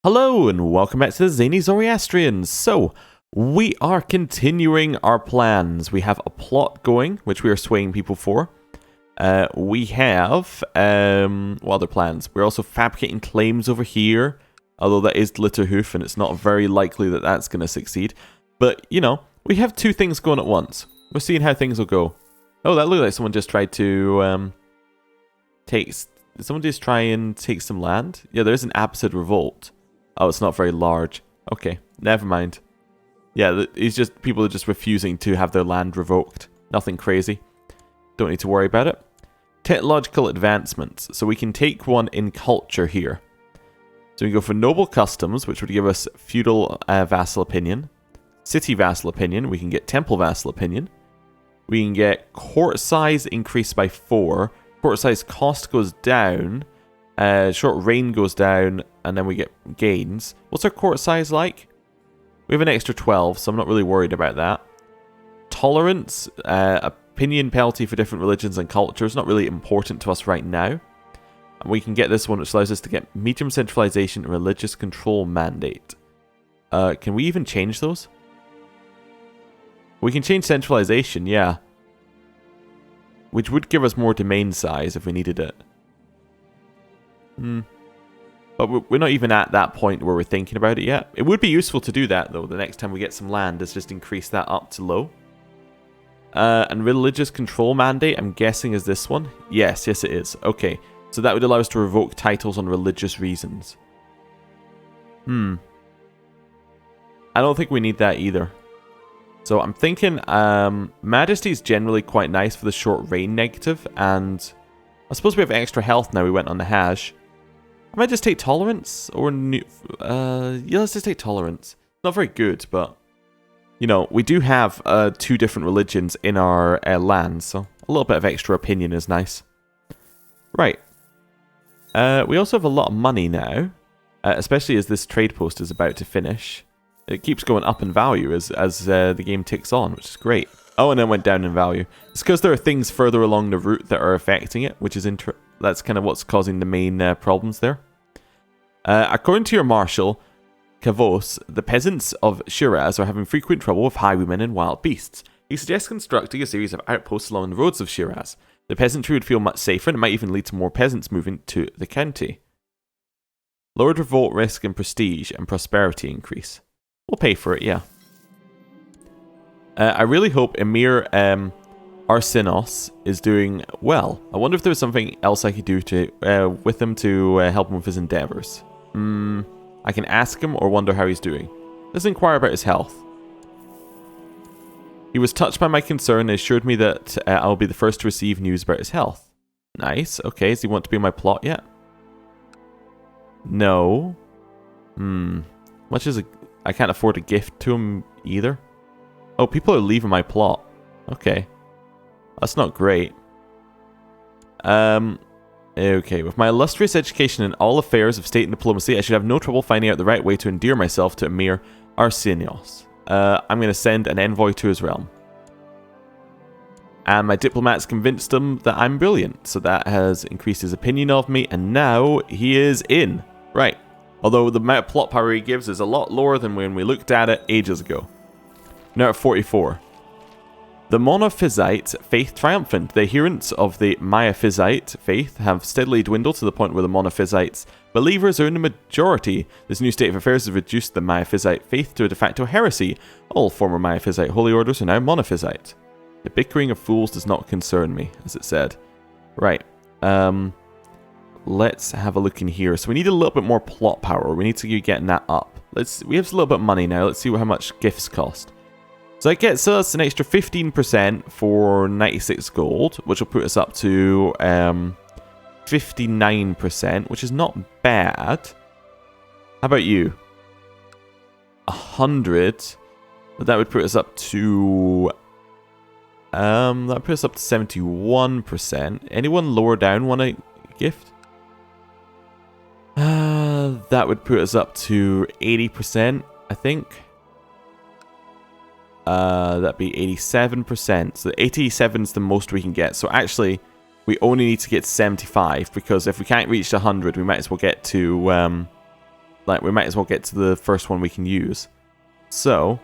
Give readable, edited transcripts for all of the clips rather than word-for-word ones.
Hello and welcome back to the Zany Zoroastrians. So, we are continuing our plans. We have a plot going, which we are swaying people for. We have, what other plans? We're also fabricating claims over here, although that is Litterhoof and it's not very likely that that's going to succeed. But, you know, we have two things going at once. We're seeing how things will go. Oh, that looked like someone just tried to did someone just try and take some land? Yeah, there's an Abbasid revolt. Oh, it's not very large. Okay, never mind. Yeah, people are just refusing to have their land revoked. Nothing crazy. Don't need to worry about it. Technological advancements. So we can take one in culture here. So we go for noble customs, which would give us feudal vassal opinion. City vassal opinion. We can get temple vassal opinion. We can get court size increased by 4. Court size cost goes down. Short reign goes down, and then we get gains. What's our court size like? We have an extra 12, so I'm not really worried about that. Tolerance, opinion penalty for different religions and cultures, not really important to us right now. And we can get this one, which allows us to get medium centralization and religious control mandate. Can we even change those? We can change centralization, yeah. Which would give us more domain size if we needed it. But we're not even at that point where we're thinking about it yet. It would be useful to do that, though, the next time we get some land, is just increase that up to low. And religious control mandate, I'm guessing, is this one? Yes, it is. Okay, so that would allow us to revoke titles on religious reasons. I don't think we need that either. So I'm thinking Majesty is generally quite nice for the short reign negative, and I suppose we have extra health now we went on the hash. I might just take tolerance, or yeah, let's just take tolerance. Not very good, but you know, we do have 2 different religions in our land, so a little bit of extra opinion is nice. Right. We also have a lot of money now, especially as this trade post is about to finish. It keeps going up in value as the game ticks on, which is great. Oh, and then went down in value. It's because there are things further along the route that are affecting it, which is that's kind of what's causing the main problems there. According to your marshal, Kavos, the peasants of Shiraz are having frequent trouble with highwaymen and wild beasts. He suggests constructing a series of outposts along the roads of Shiraz. The peasantry would feel much safer and it might even lead to more peasants moving to the county. Lowered revolt risk and prestige and prosperity increase. We'll pay for it, yeah. I really hope Emir Arsenos is doing well. I wonder if there's something else I could do with him to help him with his endeavors. I can ask him or wonder how he's doing. Let's inquire about his health. He was touched by my concern and assured me that I'll be the first to receive news about his health. Nice. Okay, does he want to be in my plot yet? No. Much as I can't afford a gift to him either. Oh, people are leaving my plot. Okay. That's not great. Okay, with my illustrious education in all affairs of state and diplomacy, I should have no trouble finding out the right way to endear myself to Emir Arsenios. I'm going to send an envoy to his realm. And my diplomats convinced him that I'm brilliant, so that has increased his opinion of me, and now he is in. Right. Although the amount of plot power he gives is a lot lower than when we looked at it ages ago. Now at 44. The Monophysite faith triumphant. The adherents of the Miaphysite faith have steadily dwindled to the point where the Monophysite believers are in the majority. This new state of affairs has reduced the Miaphysite faith to a de facto heresy. All former Miaphysite holy orders are now Monophysite. The bickering of fools does not concern me, as it said. Right. Let's have a look in here. So we need a little bit more plot power. We need to be getting that up. We have a little bit of money now. Let's see how much gifts cost. So that gets us an extra 15% for 96 gold, which will put us up to 59%, which is not bad. How about you? 100. That would put us up to 71%. Anyone lower down want a gift? That would put us up to 80%, I think. That'd be 87%. So 87 is the most we can get. So actually, we only need to get 75, because if we can't reach 100, we might as well get to like, we might as well get to the first one we can use. So,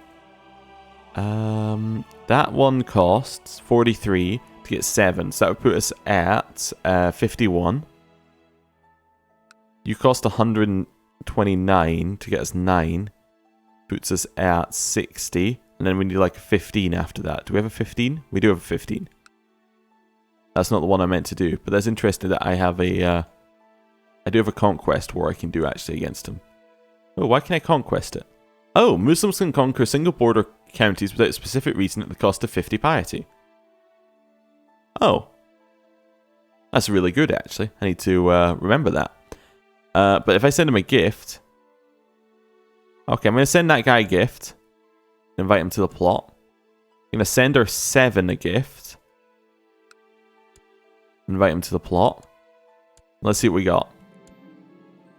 that one costs 43 to get 7. So that would put us at 51. You cost 129 to get us 9. Puts us at 60. And then we need like a 15 after that. Do we have a 15? We do have a 15. That's not the one I meant to do. But that's interesting that I have a... I do have a conquest war I can do actually against him. Oh, why can I conquest it? Oh, Muslims can conquer single border counties without a specific reason at the cost of 50 piety. Oh. That's really good actually. I need to remember that. But if I send him a gift... Okay, I'm going to send that guy a gift. Invite him to the plot. I'm going to send our 7 a gift. Invite him to the plot. Let's see what we got.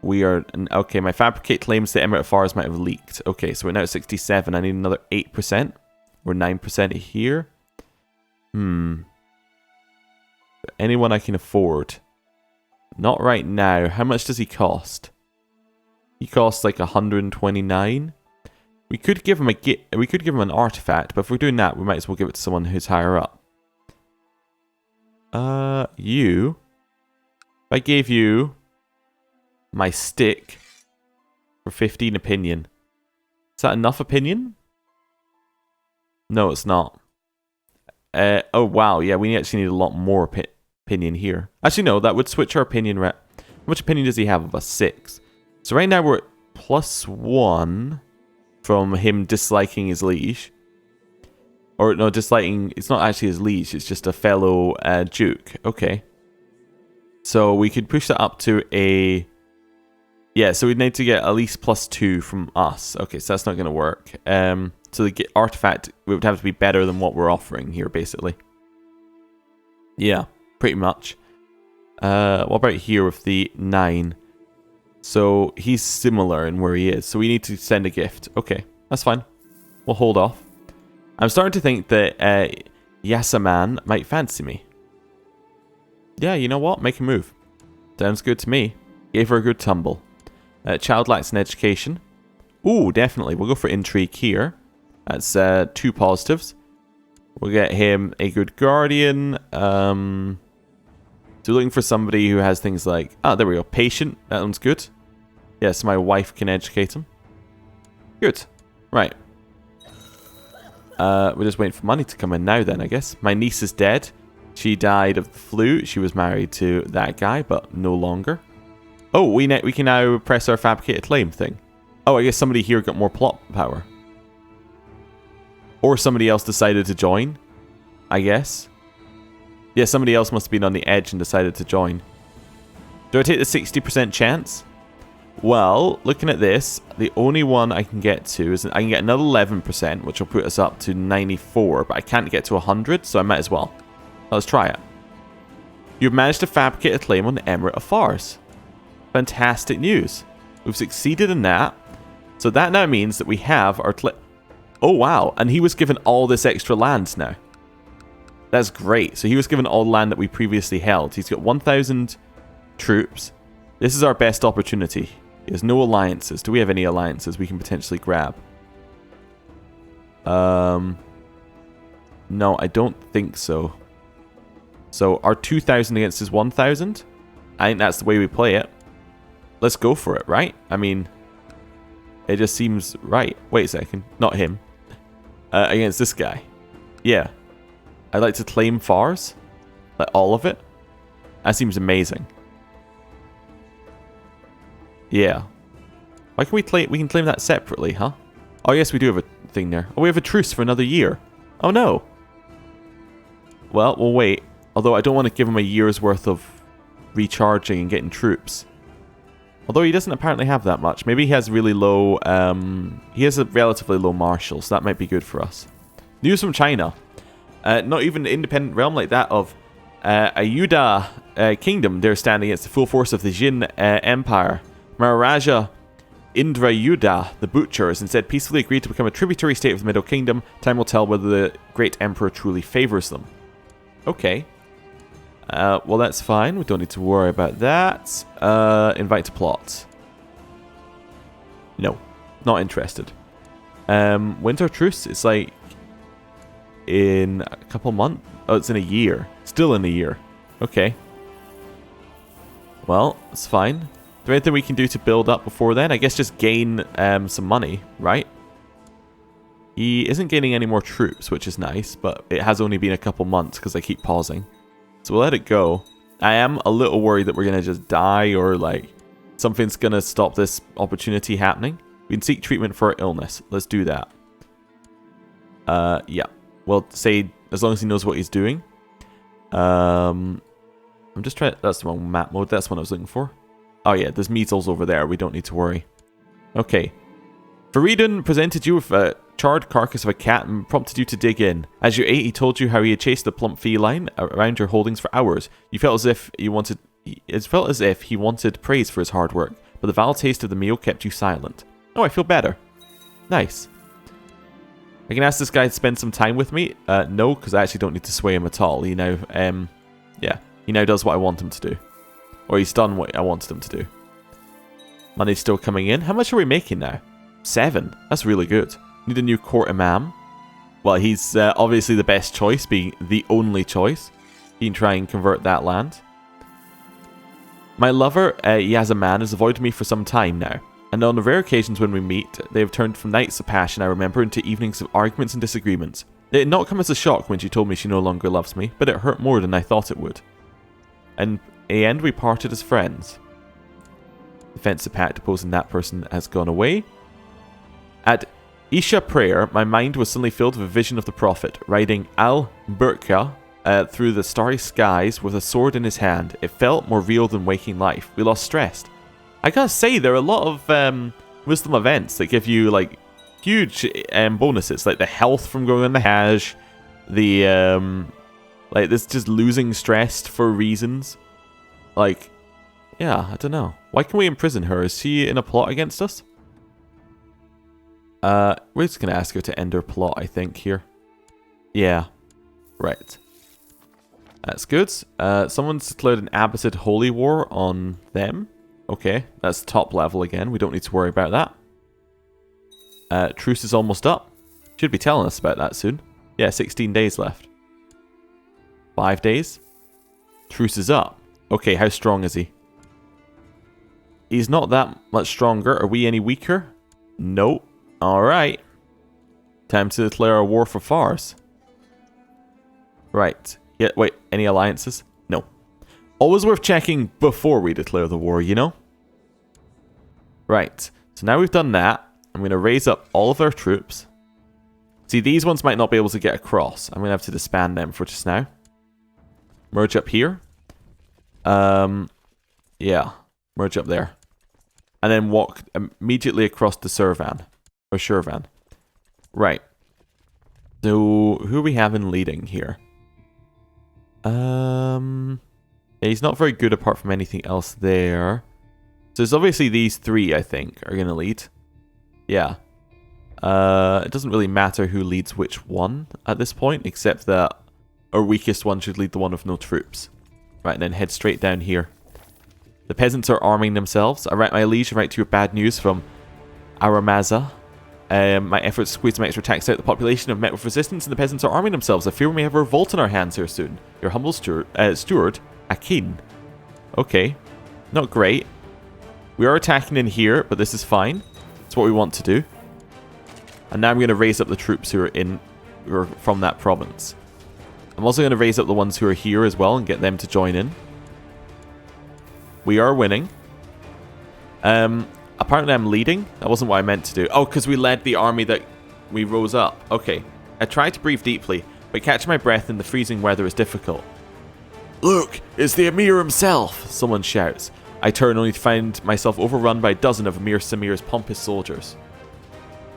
We are... Okay, my fabricate claims the Emirate of Fars might have leaked. Okay, so we're now at 67. I need another 8%. Or 9% here. Anyone I can afford? Not right now. How much does he cost? He costs like 129. We could give him we could give him an artifact, but if we're doing that, we might as well give it to someone who's higher up. You. If I gave you my stick for 15 opinion. Is that enough opinion? No, it's not. Oh, wow. Yeah, we actually need a lot more opinion here. Actually, no, that would switch our opinion. How much opinion does he have of us? 6. So right now we're at +1 from him disliking his liege. Or, no, disliking... It's not actually his liege. It's just a fellow duke. Okay. So we could push that up to a... Yeah, so we'd need to get at least +2 from us. Okay, so that's not going to work. So the artifact would have to be better than what we're offering here, basically. Yeah, pretty much. What about here with the 9? So he's similar in where he is. So we need to send a gift. Okay, that's fine. We'll hold off. I'm starting to think that Yasaman might fancy me. Yeah, you know what? Make a move. Sounds good to me. Gave her a good tumble. Child lacks in education. Ooh, definitely. We'll go for intrigue here. That's 2 positives. We'll get him a good guardian. So looking for somebody who has things like... Ah, there we go. Patient. That one's good. Yes, my wife can educate him. Good. Right. We're just waiting for money to come in now then, I guess. My niece is dead. She died of the flu. She was married to that guy, but no longer. Oh, we can now press our fabricated claim thing. Oh, I guess somebody here got more plot power. Or somebody else decided to join, I guess. Yeah, somebody else must have been on the edge and decided to join. Do I take the 60% chance? Well, looking at this, the only one I can get to is... I can get another 11%, which will put us up to 94, but I can't get to 100, so I might as well. Let's try it. You've managed to fabricate a claim on the Emirate of Fars. Fantastic news. We've succeeded in that. So that now means that we have our... Oh, wow. And he was given all this extra land now. That's great. So he was given all the land that we previously held. He's got 1,000 troops. This is our best opportunity. He has no alliances. Do we have any alliances we can potentially grab? No, I don't think so. So our 2,000 against his 1,000? I think that's the way we play it. Let's go for it, right? I mean, it just seems right. Wait a second. Not him. Against this guy. Yeah. I'd like to claim Fars. Like all of it. That seems amazing. Yeah. Why can we claim... We can claim that separately, huh? Oh, yes, we do have a thing there. Oh, we have a truce for another year. Oh, no. Well, we'll wait. Although I don't want to give him a year's worth of recharging and getting troops. Although he doesn't apparently have that much. Maybe he has really low... he has a relatively low marshal, so that might be good for us. News from China. Not even an independent realm like that of Ayuda Kingdom. They're standing against the full force of the Jin Empire. Maharaja Indrayuda, the Butcher, has instead peacefully agreed to become a tributary state of the Middle Kingdom. Time will tell whether the great emperor truly favors them. Okay. Well, that's fine. We don't need to worry about that. Invite to plot. No, not interested. Winter truce, it's like in a couple months. Oh, it's in a year. Still in a year. Okay. Well, it's fine. Is there anything we can do to build up before then? I guess just gain some money, right? He isn't gaining any more troops, which is nice, but it has only been a couple months because I keep pausing. So we'll let it go. I am a little worried that we're going to just die or like something's going to stop this opportunity happening. We can seek treatment for illness. Let's do that. Yeah. Well, say as long as he knows what he's doing. I'm just trying. That's the wrong map mode. That's what I was looking for. Oh yeah, there's measles over there. We don't need to worry. Okay. Faridun presented you with a charred carcass of a cat and prompted you to dig in. As you ate, he told you how he had chased the plump feline around your holdings for hours. You felt as if you wanted. It felt as if he wanted praise for his hard work, but the foul taste of the meal kept you silent. Oh, I feel better. Nice. I can ask this guy to spend some time with me. No, because I actually don't need to sway him at all. He now, yeah, he now does what I want him to do, or he's done what I wanted him to do. Money's still coming in. How much are we making now? 7. That's really good. Need a new court imam. Well, he's obviously the best choice, being the only choice. You can try and convert that land. My lover, Yazaman, has avoided me for some time now, and on the rare occasions when we meet, they have turned from nights of passion, I remember, into evenings of arguments and disagreements. It did not come as a shock when she told me she no longer loves me, but it hurt more than I thought it would. And in the end, we parted as friends. Defensive pact deposing that person has gone away. At Isha prayer, my mind was suddenly filled with a vision of the Prophet, riding Al-Burqa through the starry skies with a sword in his hand. It felt more real than waking life. We lost stress. I gotta say, there are a lot of Muslim events that give you like huge bonuses, like the health from going on the Hajj, the like this just losing stress for reasons. Like, yeah, I don't know. Why can we imprison her? Is she in a plot against us? We're just gonna ask her to end her plot, I think, here. Yeah. Right. That's good. Someone's declared an Abbasid holy war on them. Okay, that's top level again. We don't need to worry about that. Truce is almost up. Should be telling us about that soon. Yeah, 16 days left. 5 days. Truce is up. Okay, how strong is he? He's not that much stronger. Are we any weaker? Nope. Alright. Time to declare a war for Fars. Right. Yeah, wait, any alliances? No. Always worth checking before we declare the war, you know? Right. So now we've done that. I'm going to raise up all of our troops. See, these ones might not be able to get across. I'm going to have to disband them for just now. Merge up here. Yeah. Merge up there. And then walk immediately across to Servan. Or Shirvan. Right. So, who are we having leading here? Yeah, he's not very good apart from anything else there. So it's obviously these three, I think, are going to lead. Yeah. It doesn't really matter who leads which one at this point, except that our weakest one should lead the one with no troops. Right, and then head straight down here. The peasants are arming themselves. I write my liege and write to you bad news from Aramaza. My efforts to squeeze some extra tax out of the population have met with resistance, and the peasants are arming themselves. I fear we may have a revolt in our hands here soon. Your humble steward, Akin. Okay. Not great. We are attacking in here, but this is fine. It's what we want to do. And now I'm going to raise up the troops who are from that province. I'm also going to raise up the ones who are here as well and get them to join in. We are winning. Apparently I'm leading. That wasn't what I meant to do. Oh, because we led the army that we rose up. Okay. I tried to breathe deeply, but catching my breath in the freezing weather is difficult. Look, it's the Emir himself, someone shouts. I turn only to find myself overrun by a dozen of Emir Samir's pompous soldiers.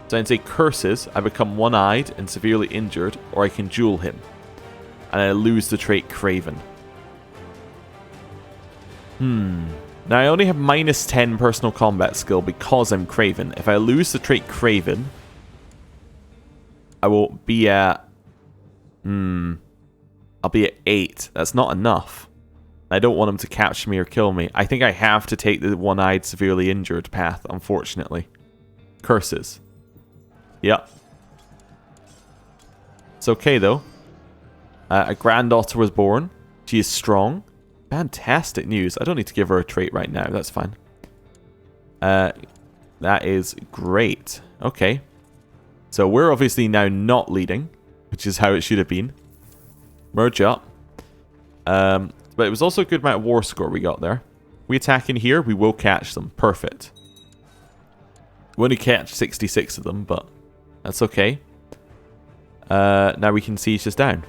So I can say curses, I become one-eyed and severely injured, or I can duel him. And I lose the trait Craven. Now, I only have minus 10 personal combat skill because I'm Craven. If I lose the trait Craven, I will be at... I'll be at 8. That's not enough. I don't want him to capture me or kill me. I think I have to take the one-eyed, severely injured path, unfortunately. Curses. Yeah. It's okay, though. A granddaughter was born. She is strong. Fantastic news. I don't need to give her a trait right now. That's fine. That is great. Okay. So we're obviously now not leading, which is how it should have been. Merge up. But it was also a good amount of war score we got there. We attack in here, we will catch them. Perfect. We only catch 66 of them, but that's okay. Now we can siege this down.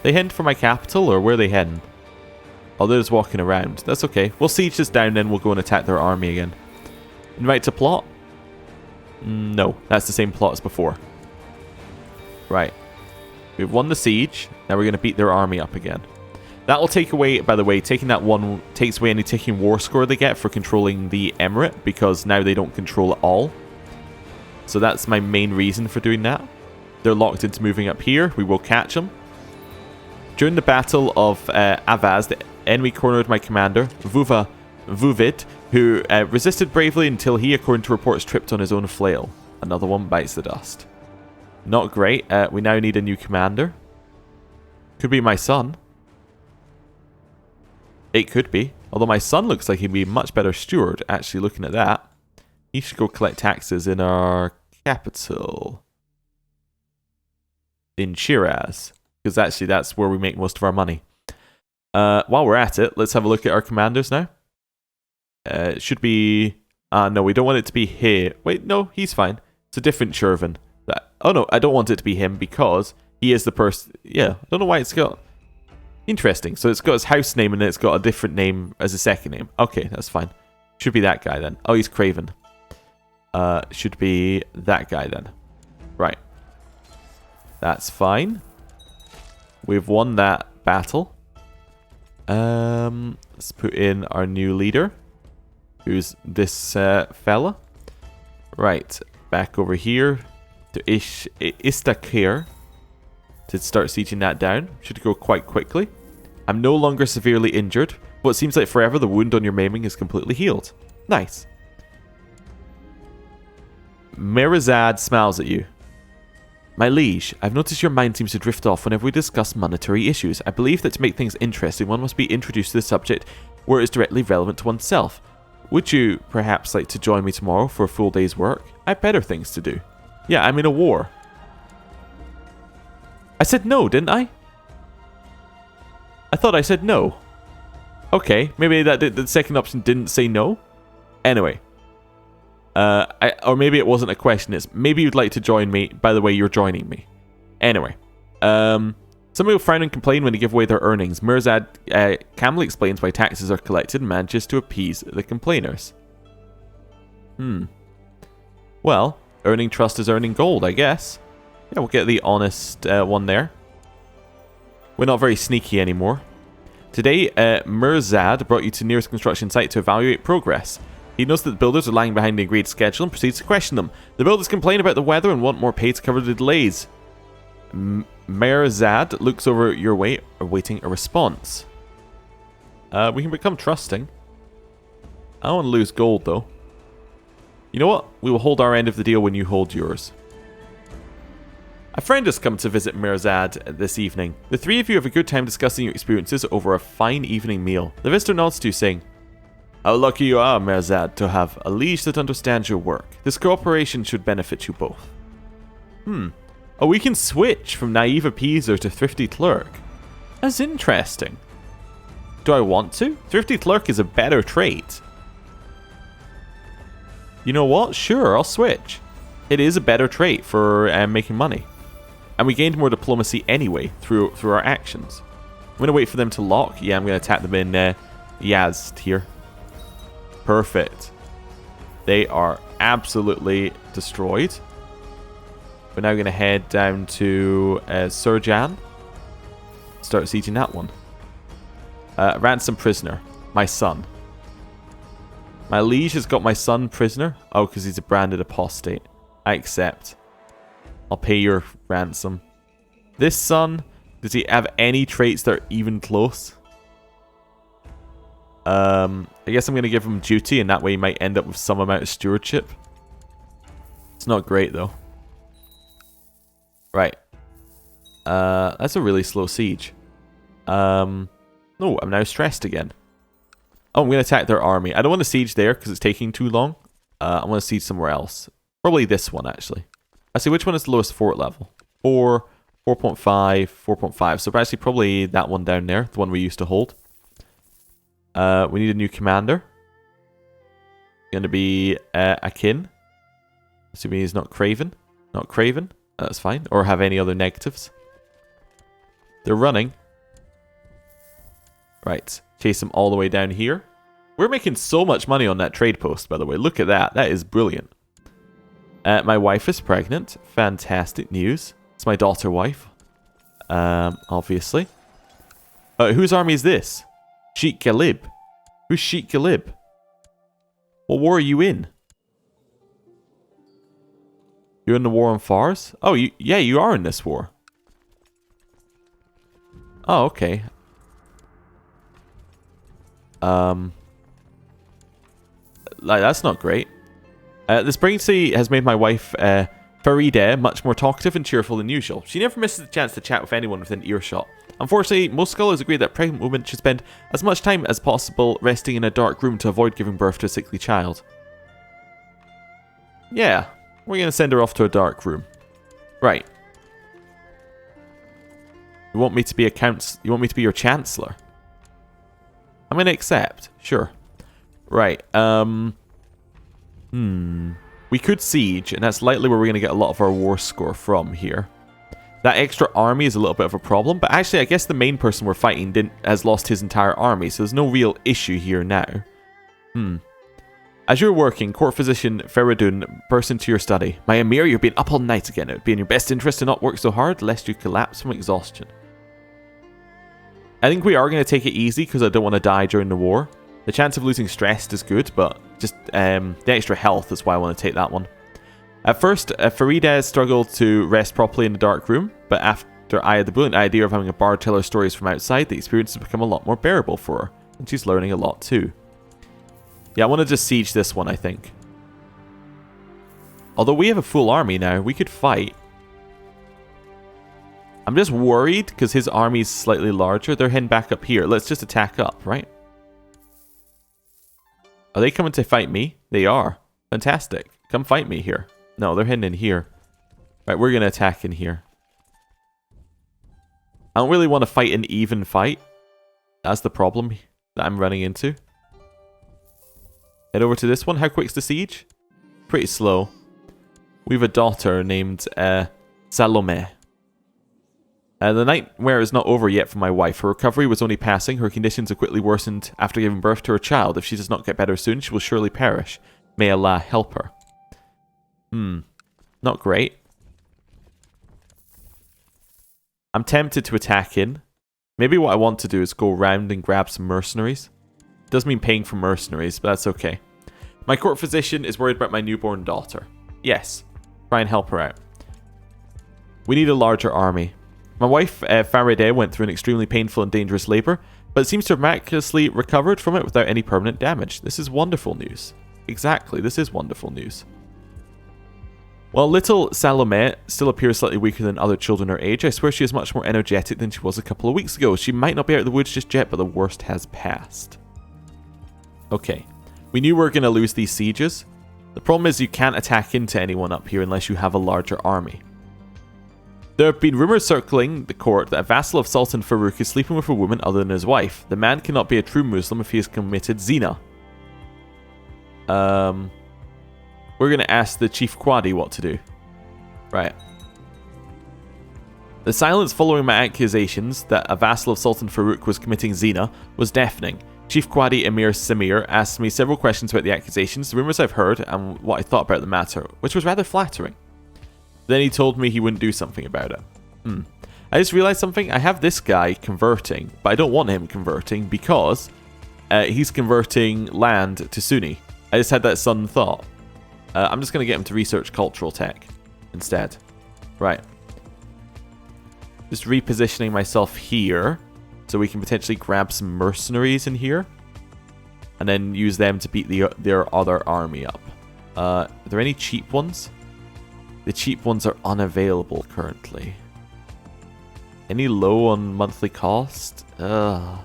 They heading for my capital, or where are they heading? Oh, they're just walking around. That's okay. We'll siege this down, then we'll go and attack their army again. Invite to plot? No, that's the same plot as before. Right. We've won the siege. Now we're going to beat their army up again. That will take away, by the way, taking that one takes away any ticking war score they get for controlling the emirate, because now they don't control it all. So that's my main reason for doing that. They're locked into moving up here. We will catch them. During the Battle of Avaz, the enemy cornered my commander, Vuvid, who resisted bravely until he, according to reports, tripped on his own flail. Another one bites the dust. Not great. We now need a new commander. Could be my son. It could be. Although my son looks like he'd be a much better steward, actually, looking at that. He should go collect taxes in our capital. In Shiraz. Because actually, that's where we make most of our money. While we're at it, let's have a look at our commanders now. It should be... no, we don't want it to be here. Wait, no, he's fine. It's a different Chervin. Oh no, I don't want it to be him because he is the person... Yeah, I don't know why it's got... Interesting. So it's got his house name and then it's got a different name as a second name. Okay, that's fine. Should be that guy then. Oh, he's Craven. Should be that guy then. Right. That's fine. We've won that battle. Let's put in our new leader. Who's this fella. Right. Back over here to Istakir to start sieging that down. Should go quite quickly. I'm no longer severely injured, but it seems like forever the wound on your maiming is completely healed. Nice. Merazad smiles at you. My liege, I've noticed your mind seems to drift off whenever we discuss monetary issues. I believe that to make things interesting, one must be introduced to the subject where it is directly relevant to oneself. Would you perhaps like to join me tomorrow for a full day's work? I have better things to do. Yeah, I'm in a war. I said no, didn't I? I thought I said no. Okay, maybe that the second option didn't say no. Anyway. Or maybe it wasn't a question. It's maybe you'd like to join me. By the way, you're joining me. Anyway. Somebody will frown and complain when they give away their earnings. Mirzad calmly explains why taxes are collected and manages to appease the complainers. Well, earning trust is earning gold, I guess. Yeah, we'll get the honest one there. We're not very sneaky anymore. Today, Mirzad brought you to nearest construction site to evaluate progress. He knows that the builders are lagging behind the agreed schedule and proceeds to question them. The builders complain about the weather and want more pay to cover the delays. Mirzad looks over your way, awaiting a response. We can become trusting. I don't want to lose gold, though. You know what? We will hold our end of the deal when you hold yours. A friend has come to visit Mirzad this evening. The three of you have a good time discussing your experiences over a fine evening meal. The visitor nods to you, saying, How lucky you are, Mirzad, to have a liege that understands your work. This cooperation should benefit you both. Oh, we can switch from naive appeaser to thrifty clerk. That's interesting. Do I want to? Thrifty clerk is a better trait. You know what? Sure, I'll switch. It is a better trait for making money. And we gained more diplomacy anyway through our actions. I'm going to wait for them to lock. Yeah, I'm going to attack them in Yazd here. Perfect. They are absolutely destroyed. We're now going to head down to Surjan. Start sieging that one. Ransom prisoner. My son. My liege has got my son prisoner. Oh, because he's a branded apostate. I accept. I'll pay your ransom. This son, does he have any traits that are even close? I guess I'm going to give him duty, and that way he might end up with some amount of stewardship. It's not great, though. Right. That's a really slow siege. Oh, I'm now stressed again. Oh, I'm going to attack their army. I don't want to siege there because it's taking too long. I want to siege somewhere else. Probably this one, actually. I see which one is the lowest fort level. 4, 4.5, 4.5. So actually probably that one down there, the one we used to hold. We need a new commander. Going to be Akin. Assuming he's not Craven. Not Craven. That's fine. Or have any other negatives. They're running. Right. Chase them all the way down here. We're making so much money on that trade post, by the way. Look at that. That is brilliant. My wife is pregnant. Fantastic news. It's my daughter wife. Obviously. Whose army is this? Sheikh Ghalib. Who's Sheikh Ghalib? What war are you in? You're in the war on Fars? Oh, yeah, you are in this war. Oh, okay. Like, that's not great. This pregnancy has made my wife, Farida, much more talkative and cheerful than usual. She never misses the chance to chat with anyone within earshot. Unfortunately, most scholars agree that pregnant women should spend as much time as possible resting in a dark room to avoid giving birth to a sickly child. Yeah, we're going to send her off to a dark room. Right. You want me to be you want me to be your chancellor? I'm going to accept. Sure. Right. We could siege, and that's likely where we're going to get a lot of our war score from here. That extra army is a little bit of a problem, but actually I guess the main person we're fighting has lost his entire army, so there's no real issue here now. As you're working, court physician Feridun bursts into your study. My Emir, you've been up all night again. It would be in your best interest to not work so hard, lest you collapse from exhaustion. I think we are going to take it easy, because I don't want to die during the war. The chance of losing stress is good, but just the extra health is why I want to take that one. At first, Farida struggled to rest properly in the dark room, but after I had the brilliant idea of having a bard tell her stories from outside, the experience has become a lot more bearable for her, and she's learning a lot too. Yeah, I want to just siege this one, I think. Although we have a full army now, we could fight. I'm just worried because his army is slightly larger. They're heading back up here. Let's just attack up, right? Are they coming to fight me? They are. Fantastic. Come fight me here. No, they're heading in here. Right, we're going to attack in here. I don't really want to fight an even fight. That's the problem that I'm running into. Head over to this one. How quick's the siege? Pretty slow. We have a daughter named Salome. The nightmare is not over yet for my wife. Her recovery was only passing. Her conditions have quickly worsened after giving birth to her child. If she does not get better soon, she will surely perish. May Allah help her. Not great. I'm tempted to attack in. Maybe what I want to do is go around and grab some mercenaries. It does mean paying for mercenaries, but that's okay. My court physician is worried about my newborn daughter. Yes. Try and help her out. We need a larger army. My wife, Farida, went through an extremely painful and dangerous labor, but seems to have miraculously recovered from it without any permanent damage. This is wonderful news. Exactly, this is wonderful news. While little Salome still appears slightly weaker than other children her age, I swear she is much more energetic than she was a couple of weeks ago. She might not be out of the woods just yet, but the worst has passed. Okay. We knew we were going to lose these sieges. The problem is you can't attack into anyone up here unless you have a larger army. There have been rumors circling the court that a vassal of Sultan Farouk is sleeping with a woman other than his wife. The man cannot be a true Muslim if he has committed zina. We're going to ask the Chief Quadi what to do. Right. The silence following my accusations that a vassal of Sultan Farouk was committing zina was deafening. Chief Quadi Emir Samir asked me several questions about the accusations, the rumors I've heard, and what I thought about the matter, which was rather flattering. Then he told me he wouldn't do something about it. I just realized something. I have this guy converting, but I don't want him converting because he's converting land to Sunni. I just had that sudden thought. I'm just going to get him to research cultural tech instead. Right. Just repositioning myself here so we can potentially grab some mercenaries in here and then use them to beat their other army up. Are there any cheap ones? The cheap ones are unavailable currently. Any low on monthly cost? I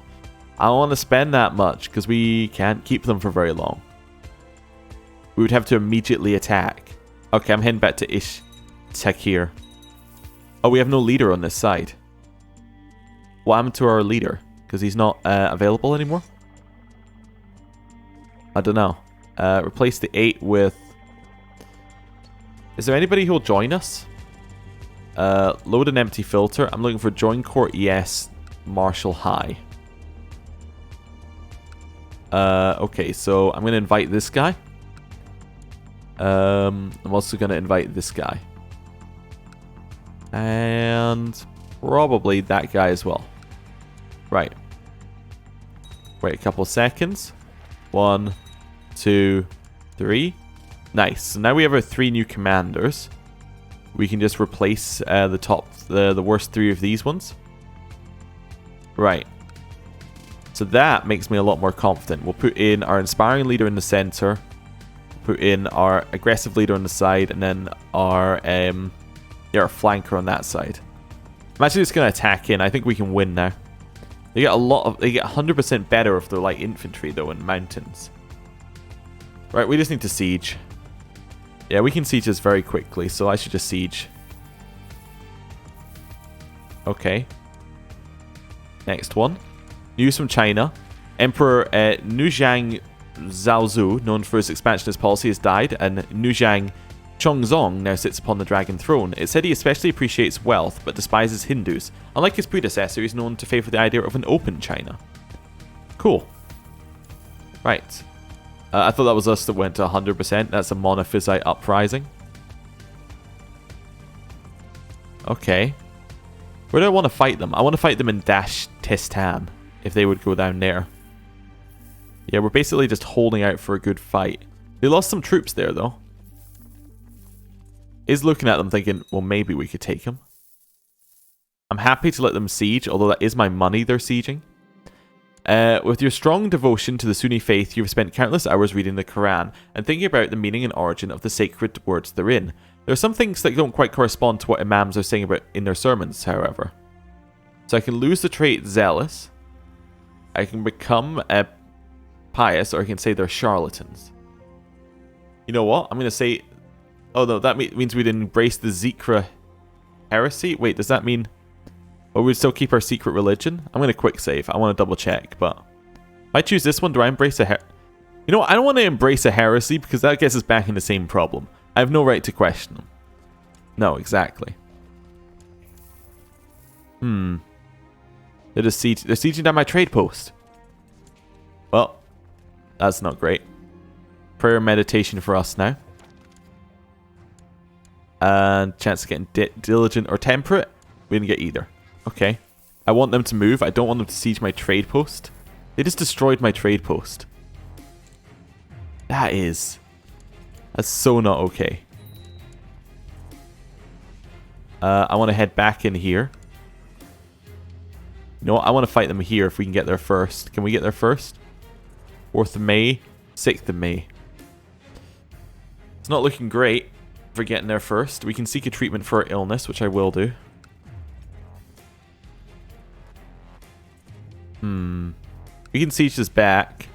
don't want to spend that much because we can't keep them for very long. We would have to immediately attack. Okay, I'm heading back to Takir. Oh, we have no leader on this side. What happened to our leader? Because he's not available anymore? I don't know. Replace the 8 with... Is there anybody who will join us? Load an empty filter. I'm looking for join court, yes. Marshal high. Okay, so I'm going to invite this guy. I'm also going to invite this guy. And probably that guy as well. Right. Wait a couple seconds. 1, 2, 3. Nice. So now we have our 3 new commanders. We can just replace the worst 3 of these ones. Right. So that makes me a lot more confident. We'll put in our inspiring leader in the center. Put in our aggressive leader on the side, and then our flanker on that side. I'm actually just going to attack in. I think we can win now. They get 100% better if they're like infantry though in mountains. Right, we just need to siege. Yeah, we can siege this very quickly, so I should just siege. Okay. Next one. News from China. Emperor Nuzhang Zhaozu, known for his expansionist policy, has died, and Nuzhang Chongzong now sits upon the dragon throne. It said he especially appreciates wealth, but despises Hindus. Unlike his predecessor, he's known to favor the idea of an open China. Cool. Right. I thought that was us that went to 100%. That's a Monophysite uprising. Okay. Where do I want to fight them? I want to fight them in Dash Tistan, if they would go down there. Yeah, we're basically just holding out for a good fight. They lost some troops there, though. Is looking at them thinking, well, maybe we could take them. I'm happy to let them siege, although that is my money they're sieging. With your strong devotion to the Sunni faith, you've spent countless hours reading the Quran and thinking about the meaning and origin of the sacred words therein. There are some things that don't quite correspond to what imams are saying about in their sermons, however. So I can lose the trait zealous. I can become pious, or I can say they're charlatans. You know what? I'm going to say... Oh no, that means we'd embrace the Zikra heresy? Wait, does that mean... Or we'd still keep our secret religion? I'm going to quick save. I want to double check, but... If I choose this one, do I embrace a You know what? I don't want to embrace a heresy, because that gets us back in the same problem. I have no right to question them. No, exactly. They're sieging down my trade post. Well, that's not great. Prayer and meditation for us now. And chance of getting diligent or temperate. We didn't get either. Okay. I want them to move. I don't want them to siege my trade post. They just destroyed my trade post. That's so not okay. I want to head back in here. No, I want to fight them here if we can get there first. Can we get there first? 4th of May, 6th of May. It's not looking great for getting there first. We can seek a treatment for our illness, which I will do. We can siege this back.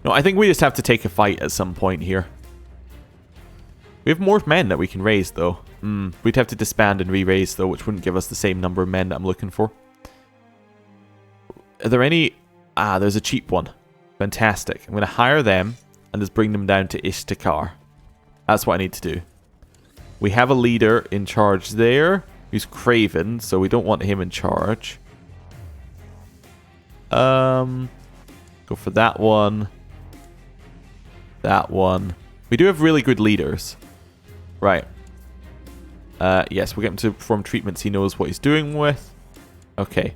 No, I think we just have to take a fight at some point here. We have more men that we can raise, though. We'd have to disband and re-raise, though, which wouldn't give us the same number of men that I'm looking for. Are there any... Ah, there's a cheap one. Fantastic. I'm going to hire them and just bring them down to Ishtakar. That's what I need to do. We have a leader in charge there who's Craven, so we don't want him in charge. Go for that one. That one. We do have really good leaders. Right. Yes, we'll get him to perform treatments he knows what he's doing with. Okay.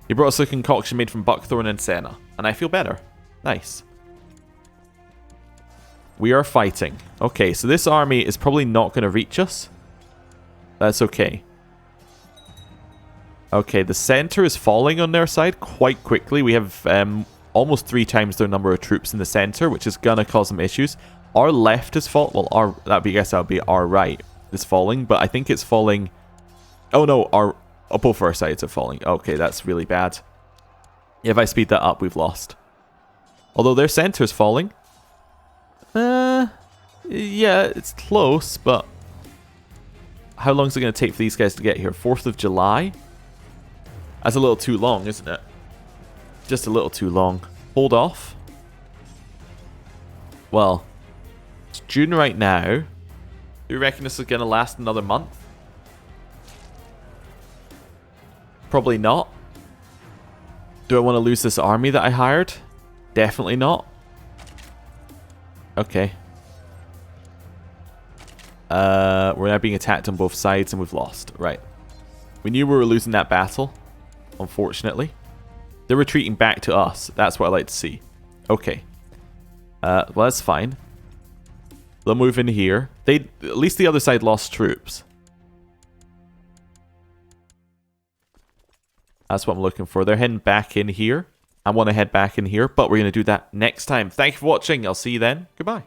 He brought us a concoction made from buckthorn and senna, and I feel better. Nice. We are fighting. Okay, so this army is probably not going to reach us. That's okay. Okay, the center is falling on their side quite quickly. We have almost 3 times their number of troops in the center, which is going to cause some issues. Our left is falling. Well, I guess that would be our right is falling, but I think it's falling. Oh no, both our sides are falling. Okay, that's really bad. If I speed that up, we've lost. Although their center is falling. Yeah, it's close, but how long is it going to take for these guys to get here? 4th of July? That's a little too long, isn't it? Just a little too long. Hold off. Well, it's June right now. Do you reckon this is going to last another month? Probably not. Do I want to lose this army that I hired? Definitely not. Okay. We're now being attacked on both sides and we've lost. Right. We knew we were losing that battle, unfortunately. They're retreating back to us. That's what I like to see. Okay. Well, that's fine. They'll move in here. At least the other side lost troops. That's what I'm looking for. They're heading back in here. I want to head back in here, but we're going to do that next time. Thank you for watching. I'll see you then. Goodbye.